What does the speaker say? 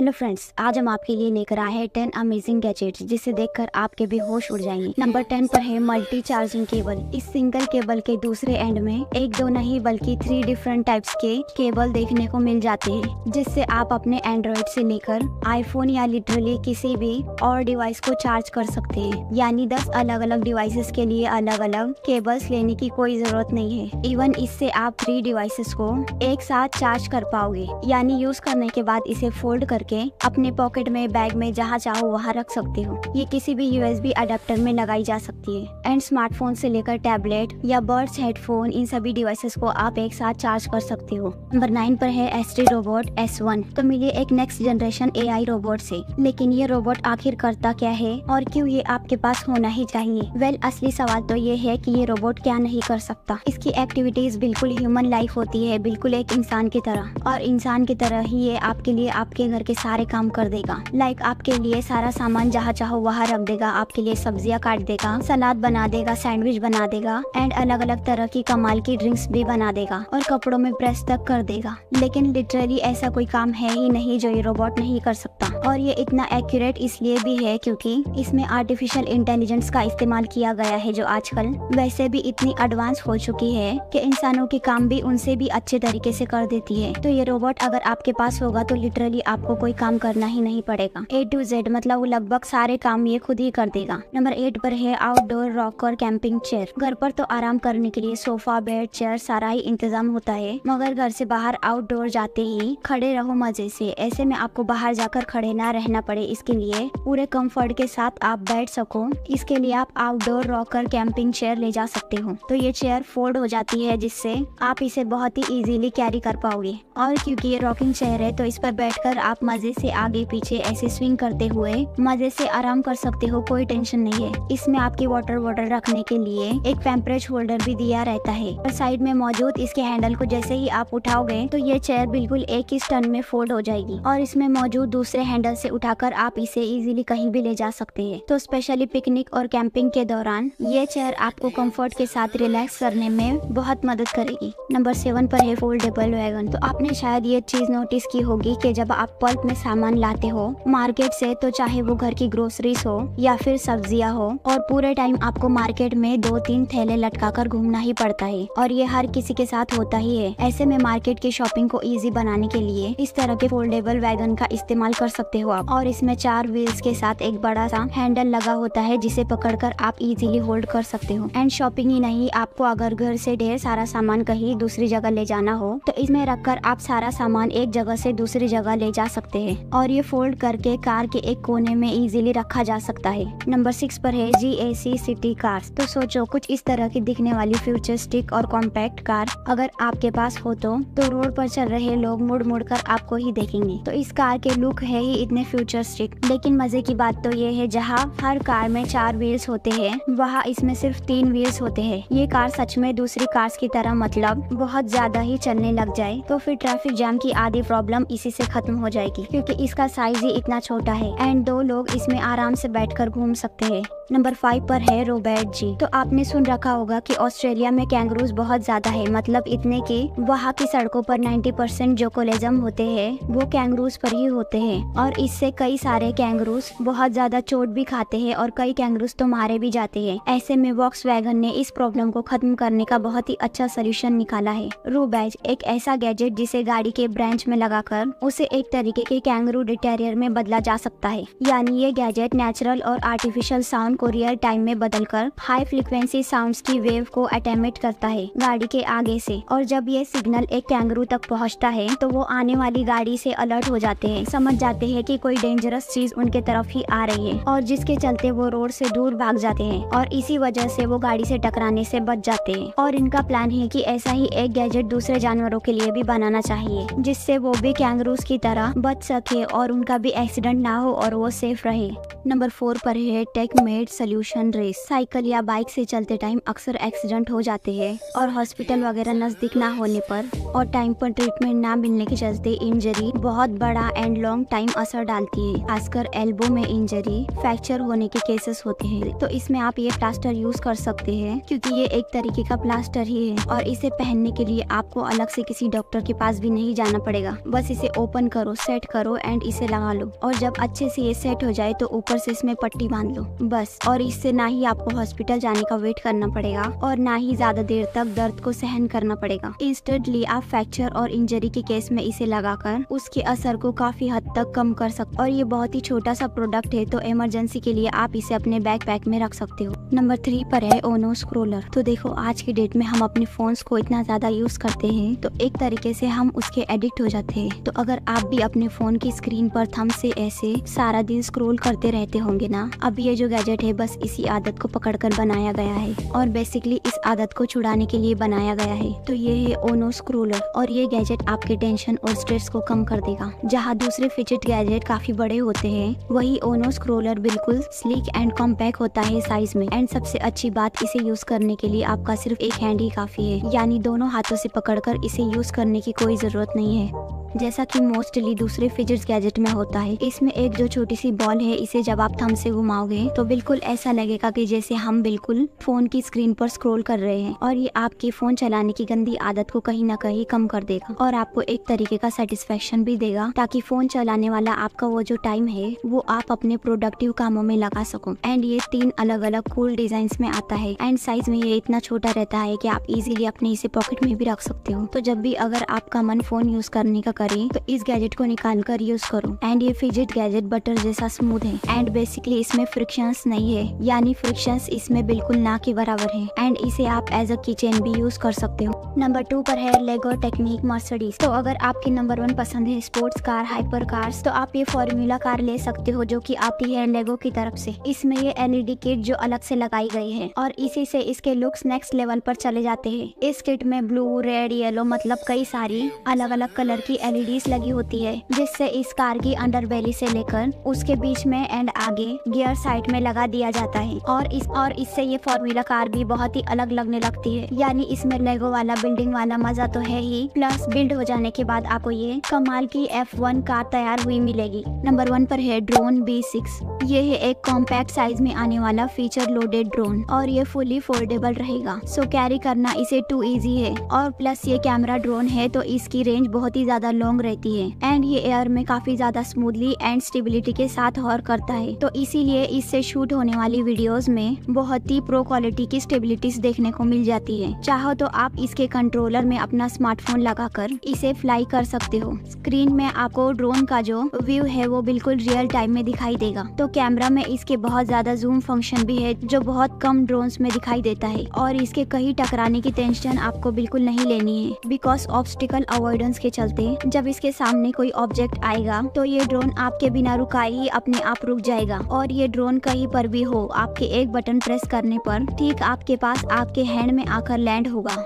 Hello friends, आज हम आपके लिए लेकर आए हैं 10 अमेजिंग गैजेट्स जिसे देखकर आपके भी होश उड़ जाएंगे। नंबर 10 पर है मल्टी चार्जिंग केबल। इस सिंगल केबल के दूसरे एंड में एक दो नहीं बल्कि 3 डिफरेंट टाइप्स के केबल देखने को मिल जाते हैं, जिससे आप अपने एंड्रॉइड से लेकर आईफोन या लिटरली किसी भी और डिवाइस को चार्ज कर सकते हैं। यानी 10 अलग अलग डिवाइसेस के लिए अलग अलग केबल्स लेने की कोई जरूरत नहीं है। इवन इससे आप 3 डिवाइसेस को एक साथ चार्ज कर पाओगे। यानी यूज करने के बाद इसे फोल्ड करके अपने पॉकेट में, बैग में, जहाँ चाहो वहाँ रख सकते हो। ये किसी भी यूएसबी अडेप्टर में लगाई जा सकती है एंड स्मार्टफोन से लेकर टैबलेट या बर्ड्स हेडफोन, इन सभी डिवाइसेस को आप एक साथ चार्ज कर सकते हो। नंबर 9 पर है एस्ट्री रोबोट S1। तो मिलिए एक नेक्स्ट जनरेशन AI रोबोट से। लेकिन ये रोबोट आखिर करता क्या है और क्यों ये आपके पास होना ही चाहिए? वेल, असली सवाल तो ये है कि ये रोबोट क्या नहीं कर सकता। इसकी एक्टिविटीज बिल्कुल ह्यूमन लाइफ होती है, बिल्कुल एक इंसान की तरह, और इंसान की तरह ही ये आपके लिए आपके घर के सारे काम कर देगा। लाइक आपके लिए सारा सामान जहाँ चाहो वहाँ रख देगा, आपके लिए सब्जियाँ काट देगा, सलाद बना देगा, सैंडविच बना देगा एंड अलग अलग तरह की कमाल की ड्रिंक्स भी बना देगा और कपड़ों में प्रेस तक कर देगा। लेकिन लिटरली ऐसा कोई काम है ही नहीं जो ये रोबोट नहीं कर सकता। और ये इतना एक्यूरेट इसलिए भी है क्योंकि इसमें आर्टिफिशियल इंटेलिजेंस का इस्तेमाल किया गया है, जो आजकल वैसे भी इतनी एडवांस हो चुकी है कि इंसानों के काम भी उनसे भी अच्छे तरीके से कर देती है। तो ये रोबोट अगर आपके पास होगा तो लिटरली आपको कोई काम करना ही नहीं पड़ेगा। A to Z मतलब वो लगभग सारे काम ये खुद ही कर देगा। नंबर 8 पर है आउटडोर रॉकर कैंपिंग चेयर। घर पर तो आराम करने के लिए सोफा, बेड, चेयर सारा ही इंतजाम होता है, मगर घर से बाहर आउटडोर जाते ही खड़े रहो मजे से। ऐसे में आपको बाहर जाकर खड़े ना रहना पड़े, इसके लिए पूरे कंफर्ट के साथ आप बैठ सको, इसके लिए आप आउटडोर रॉकर कैंपिंग चेयर ले जा सकते हो। तो ये चेयर फोल्ड हो जाती है, जिससे आप इसे बहुत ही इजीली कैरी कर पाओगे। और क्योंकि ये रॉकिंग चेयर है तो इस पर बैठकर आप मजे से आगे पीछे ऐसे स्विंग करते हुए मजे से आराम कर सकते हो, कोई टेंशन नहीं है। इसमें आपकी वाटर बॉटल रखने के लिए एक पैम्परेज होल्डर भी दिया रहता है और साइड में मौजूद इसके हैंडल को जैसे ही आप उठाओगे तो ये चेयर बिल्कुल एक ही टर्न में फोल्ड हो जाएगी और इसमें मौजूद दूसरे हैंडल से उठाकर आप इसे इजीली कहीं भी ले जा सकते हैं। तो स्पेशली पिकनिक और कैंपिंग के दौरान ये चेयर आपको कंफर्ट के साथ रिलैक्स करने में बहुत मदद करेगी। नंबर 7 पर है फोल्डेबल वैगन। तो आपने शायद ये चीज नोटिस की होगी कि जब आप बल्क में सामान लाते हो मार्केट से, तो चाहे वो घर की ग्रोसरीज हो या फिर सब्जियां हो, और पूरे टाइम आपको मार्केट में 2-3 थैले लटका कर घूमना ही पड़ता है और ये हर किसी के साथ होता ही है। ऐसे में मार्केट की शॉपिंग को इजी बनाने के लिए इस तरह के फोल्डेबल वैगन का इस्तेमाल कर सकते हो आप। और इसमें 4 व्हील्स के साथ एक बड़ा सा हैंडल लगा होता है जिसे पकड़कर आप इजीली होल्ड कर सकते हो। एंड शॉपिंग ही नहीं, आपको अगर घर से ढेर सारा सामान कहीं दूसरी जगह ले जाना हो तो इसमें रखकर आप सारा सामान एक जगह से दूसरी जगह ले जा सकते हैं और ये फोल्ड करके कार के एक कोने में इजीली रखा जा सकता है। नंबर 6 पर है GAC सिटी कार्स। तो सोचो, कुछ इस तरह की दिखने वाली फ्यूचरिस्टिक और कॉम्पैक्ट कार अगर आपके पास हो तो रोड पर चल रहे लोग मुड़ मुड़ कर आपको ही देखेंगे। तो इस कार के लुक है ही इतने फ्यूचरिस्टिक। लेकिन मजे की बात तो ये है, जहाँ हर कार में 4 व्हील्स होते हैं वहाँ इसमें सिर्फ 3 व्हील्स होते हैं। ये कार सच में दूसरी कार्स की तरह मतलब बहुत ज्यादा ही चलने लग जाए तो फिर ट्रैफिक जाम की आधी प्रॉब्लम इसी से खत्म हो जाएगी, क्योंकि इसका साइज ही इतना छोटा है एंड 2 लोग इसमें आराम से बैठकर घूम सकते हैं। नंबर 5 पर है रोबैट जी। तो आपने सुन रखा होगा कि ऑस्ट्रेलिया में कैंगरूज बहुत ज्यादा है, मतलब इतने कि वहाँ की सड़कों पर 90% जो कोलिजम होते हैं वो कैंगरूज पर ही होते हैं और इससे कई सारे कैंगरूज बहुत ज्यादा चोट भी खाते हैं और कई कैंगरूज तो मारे भी जाते हैं। ऐसे में वॉक्सवैगन ने इस प्रॉब्लम को खत्म करने का बहुत ही अच्छा सोल्यूशन निकाला है। रोबैट एक ऐसा गैजेट जिसे गाड़ी के ब्रांच में लगाकर उसे एक तरीके के कैंगरू डिटेरियर में बदला जा सकता है। यानी ये गैजेट नेचुरल और आर्टिफिशियल साउंड को रियल टाइम में बदलकर हाई फ्रीक्वेंसी साउंड्स की वेव को अटेमिट करता है गाड़ी के आगे से, और जब ये सिग्नल एक कैंगरू तक पहुंचता है तो वो आने वाली गाड़ी से अलर्ट हो जाते हैं, समझ जाते हैं कि कोई डेंजरस चीज उनके तरफ ही आ रही है और जिसके चलते वो रोड से दूर भाग जाते हैं और इसी वजह से वो गाड़ी से टकराने से बच जाते हैं। और इनका प्लान है कि ऐसा ही एक गैजेट दूसरे जानवरों के लिए भी बनाना चाहिए, जिससे वो भी कैंगरूज की तरह बच सके और उनका भी एक्सीडेंट ना हो और वो सेफ रहे। नंबर 4 पर है टेकमेड सोल्यूशन रेस। साइकिल या बाइक से चलते टाइम अक्सर एक्सीडेंट हो जाते हैं और हॉस्पिटल वगैरह नजदीक ना होने पर और टाइम पर ट्रीटमेंट ना मिलने के चलते इंजरी बहुत बड़ा एंड लॉन्ग टाइम असर डालती है। खासकर एल्बो में इंजरी, फ्रैक्चर होने के केसेस होते हैं। तो इसमें आप ये प्लास्टर यूज कर सकते हैं, क्योंकि ये एक तरीके का प्लास्टर ही है और इसे पहनने के लिए आपको अलग से किसी डॉक्टर के पास भी नहीं जाना पड़ेगा। बस इसे ओपन करो, सेट करो एंड इसे लगा लो। और जब अच्छे से ये सेट हो जाए तो ऊपर से इसमें पट्टी बांध लो बस। और इससे ना ही आपको हॉस्पिटल जाने का वेट करना पड़ेगा और ना ही ज्यादा देर तक दर्द को सहन करना पड़ेगा। इंस्टेंटली आप फ्रैक्चर और इंजरी के केस में इसे लगाकर उसके असर को काफी हद तक कम कर सकते। और ये बहुत ही छोटा सा प्रोडक्ट है, तो इमरजेंसी के लिए आप इसे अपने बैकपैक में रख सकते हो। नंबर 3 पर है ओनो स्क्रोलर। तो देखो, आज की डेट में हम अपने फोन्स को इतना ज्यादा यूज करते हैं तो एक तरीके से हम उसके एडिक्ट हो जाते हैं। तो अगर आप भी अपने फोन की स्क्रीन पर थंब से ऐसे सारा दिन स्क्रॉल करते रहते होंगे ना, अब ये जो गैजेट है बस इसी आदत को पकड़कर बनाया गया है और बेसिकली इस आदत को छुड़ाने के लिए बनाया गया है। तो ये है ओनो स्क्रोलर और ये गैजेट आपके टेंशन और स्ट्रेस को कम कर देगा। जहाँ दूसरे फिजिट गैजेट काफी बड़े होते हैं, वही ओनो स्क्रोलर बिल्कुल स्लीक एंड कॉम्पैक्ट होता है साइज में। एंड सबसे अच्छी बात, इसे यूज करने के लिए आपका सिर्फ एक हैंड ही काफी है, यानी दोनों हाथों से पकड़कर इसे यूज करने की कोई जरूरत नहीं है जैसा कि मोस्टली दूसरे फिजिट गैजेट में होता है। इसमें एक जो छोटी सी बॉल है, इसे जब आप थंब से घुमाओगे तो बिल्कुल ऐसा लगेगा कि जैसे हम बिल्कुल फोन की स्क्रीन पर स्क्रॉल कर रहे हैं। और ये आपकी फोन चलाने की गंदी आदत को कहीं ना कहीं कम कर देगा और आपको एक तरीके का सेटिस्फेक्शन भी देगा, ताकि फोन चलाने वाला आपका वो जो टाइम है वो आप अपने प्रोडक्टिव कामों में लगा सको। एंड ये 3 अलग अलग कूल डिजाइन में आता है एंड साइज में ये इतना छोटा रहता है कि आप इजीली अपने इसे पॉकेट में भी रख सकते हो। तो जब भी अगर आपका मन फोन यूज करने का करें तो इस गैजेट को निकाल कर यूज करो। एंड ये फिजिट गैजेट बटर जैसा स्मूथ है एंड बेसिकली इसमें फ्रिक्शंस नहीं है, यानी फ्रिक्शंस इसमें बिल्कुल ना के बराबर है। एंड इसे आप एज अ किचन भी यूज कर सकते हो। नंबर 2 पर है लेगो टेक्निक मर्सिडीज। तो अगर आपकी नंबर 1 पसंद है स्पोर्ट्स कार, हाइपर कार्स, तो आप ये फॉर्मूला कार ले सकते हो जो कि आती है लेगो की तरफ से। इसमें ये LED किट जो अलग से लगाई गई है और इसी से इसके लुक्स नेक्स्ट लेवल पर चले जाते हैं। इस किट में ब्लू, रेड, येलो मतलब कई सारी अलग अलग कलर की LEDs लगी होती है, जिससे इस कार की अंडरबेली से लेकर उसके बीच में एंड आगे गियर साइड में लगा दिया जाता है। और इससे ये फॉर्मूला कार भी बहुत ही अलग लगने लगती है। यानी इसमें लेगो वाला बिल्डिंग वाला मजा तो है ही, प्लस बिल्ड हो जाने के बाद आपको ये कमाल की F1 कार तैयार हुई मिलेगी। नंबर 1 पर है ड्रोन B6। ये है एक कॉम्पैक्ट साइज में आने वाला फीचर लोडेड ड्रोन और ये फुली फोल्डेबल रहेगा, सो कैरी करना इसे टू इजी है। और प्लस ये कैमरा ड्रोन है तो इसकी रेंज बहुत ही ज्यादा लॉन्ग रहती है एंड ये एयर में काफी ज्यादा स्मूथली एंड स्टेबिलिटी के साथ हॉर करता है। तो इसीलिए इससे शूट होने वाली वीडियोस में बहुत ही प्रो क्वालिटी की स्टेबिलिटीज देखने को मिल जाती है। चाहो तो आप इसके कंट्रोलर में अपना स्मार्टफोन लगाकर इसे फ्लाई कर सकते हो। स्क्रीन में आपको ड्रोन का जो व्यू है वो बिल्कुल रियल टाइम में दिखाई देगा। तो कैमरा में इसके बहुत ज्यादा जूम फंक्शन भी है जो बहुत कम ड्रोन्स में दिखाई देता है और इसके कहीं टकराने की टेंशन आपको बिल्कुल नहीं लेनी है, बिकॉज ऑब्स्टिकल अवॉइडेंस के चलते जब इसके सामने कोई ऑब्जेक्ट आएगा तो ये ड्रोन आपके बिना रुकाए ही अपने आप रुक जाएगा। और ये ड्रोन कहीं पर भी हो, आपके एक बटन प्रेस करने पर ठीक आपके पास आपके हैंड में आकर लैंड होगा।